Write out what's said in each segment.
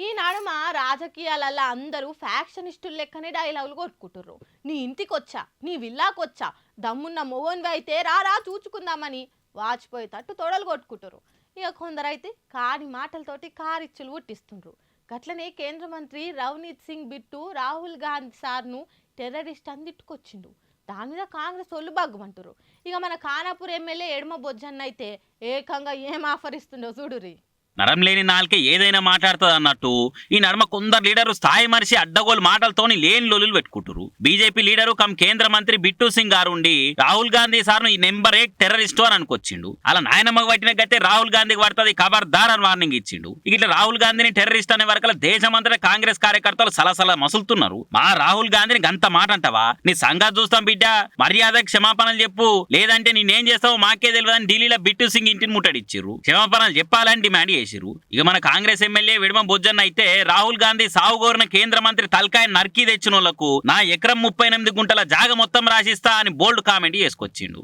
ఈనాడు మా రాజకీయాలలో అందరూ ఫ్యాక్షనిస్టులు లెక్కనే డైలాగులు కొట్టుకుంటుర్రు. నీ ఇంటికొచ్చా, నీ విల్లాకొచ్చా, దమ్మున్న మొగోన్వి అయితే రా చూచుకుందామని వాచిపోయి తట్టు తొడలు కొట్టుకుంటుర్రు. ఇక కొందరైతే కాని మాటలతోటి కారిచ్చులు పుట్టిస్తుండ్రు. గట్లనే కేంద్ర మంత్రి రవనీత్ సింగ్ బిట్టు రాహుల్ గాంధీ సార్ను టెర్రరిస్ట్ అని తిట్టుకొచ్చిండు. దాని మీద కాంగ్రెస్ ఒళ్ళు బగ్గుమంటురు. ఇక మన ఖానాపూర్ ఎమ్మెల్యే ఎడమ బొజ్జన్న అయితే ఏకంగా ఏం ఆఫర్ ఇస్తుండో చూడురి. నరం లేని నాలుకే ఏదైనా మాట్లాడుతుంది అన్నట్టు ఈ నడమ కొందరు లీడరు స్థాయి మరిచి అడ్డగోలు మాటలతోని లేని లొల్లులు పెట్టుకుంటారు. బీజేపీ లీడరు కమ్ కేంద్ర మంత్రి బిట్టు సింగ్ గారు ఉండి రాహుల్ గాంధీ సార్ను ఈ నెంబర్ 8 టెర్రరిస్టు అని అనుకొచ్చిండు. అలా నాయనమ్మకు పట్టిన గతే రాహుల్ గాంధీకి పడుతుంది ఖబర్దార్ అని వార్నింగ్ ఇచ్చిండు. ఇట్లా రాహుల్ గాంధీని టెర్రరిస్ట్ అనే వరకు దేశమంతటా కాంగ్రెస్ కార్యకర్తలు సలసల మసులుతున్నారు. మా రాహుల్ గాంధీని గంత మాట అంటావా? నీ సంగతి చూస్తాం బిడ్డ, మర్యాద క్షమాపణలు చెప్పు, లేదంటే నేనేం చేస్తావో మాకే తెలియదని ఢిల్లీలో బిట్టు సింగ్ ఇంటిని ముట్టడిచ్చిర్రు. క్షమాపణలు చెప్పాలని డిమాండ్ చేసిర్రు. ఇక మన కాంగ్రెస్ ఎమ్మెల్యే విడమ బొజ్జన్న అయితే రాహుల్ గాంధీ సాగు కోరిన కేంద్ర మంత్రి తలకాయ నరికి తెచ్చిన వాళ్లకు నా ఎకరం 38 గుంటల జాగ మొత్తం రాసిస్తా అని బోల్డ్ కామెంట్ చేసుకొచ్చిండు.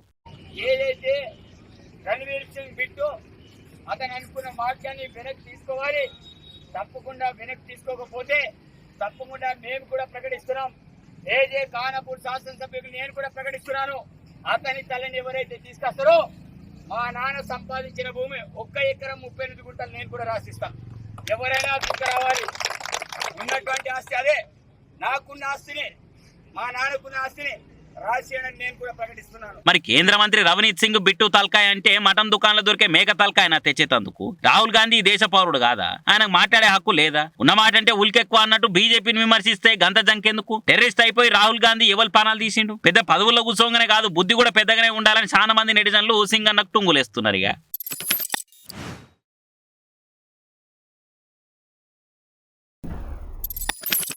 ఏదైతే రణవీర్ సింగ్ బిట్టు అతను అనుకున్న వాక్యాన్ని వెనక్కి తీసుకోవాలి, తప్పకుండా వెనక్కి తీసుకోకపోతే తప్పకుండా మేము కూడా ప్రకటిస్తున్నాం. ఏజే ఖానాపూర్ శాసనసభ్యులు నేను కూడా ప్రకటిస్తున్నాను. అతని తల్లిని ఎవరైతే తీసుకొస్తారో మా నాన్న సంపాదించిన భూమి 1 ఎకరం 38 గుంటలు నేను కూడా రాసిస్తాను. ఎవరైనా తీసుకురావాలి. ఉన్నటువంటి ఆస్తి అదే, నాకున్న ఆస్తిని, మా నాన్నకున్న ఆస్తిని రాసియనని నేను కూడా ప్రకటిస్తున్నాను. మరి కేంద్ర మంత్రి రవనీత్ సింగ్ బిట్టు తలకాయ అంటే మటన్ దుకాణంలో దొరికే మేక తలకాయ తెచ్చేతందుకు రాహుల్ గాంధీ దేశ పౌరుడు కాదా? ఆయనకు మాట్లాడే హక్కు లేదా? ఉన్నమాట అంటే ఉల్కెక్కువ అన్నట్టు బీజేపీని విమర్శిస్తే గంత జంకెందుకు? టెర్రరిస్ట్ అయిపోయి రాహుల్ గాంధీ ఎవరి పానాలు తీసిండు? పెద్ద పదవుల్లో కూర్చోగానే కాదు, బుద్ధి కూడా పెద్దగానే ఉండాలని చాలా మంది నెటిజన్లు సింగ్ అన్నకు టుంగులేస్తున్నారు. ఇక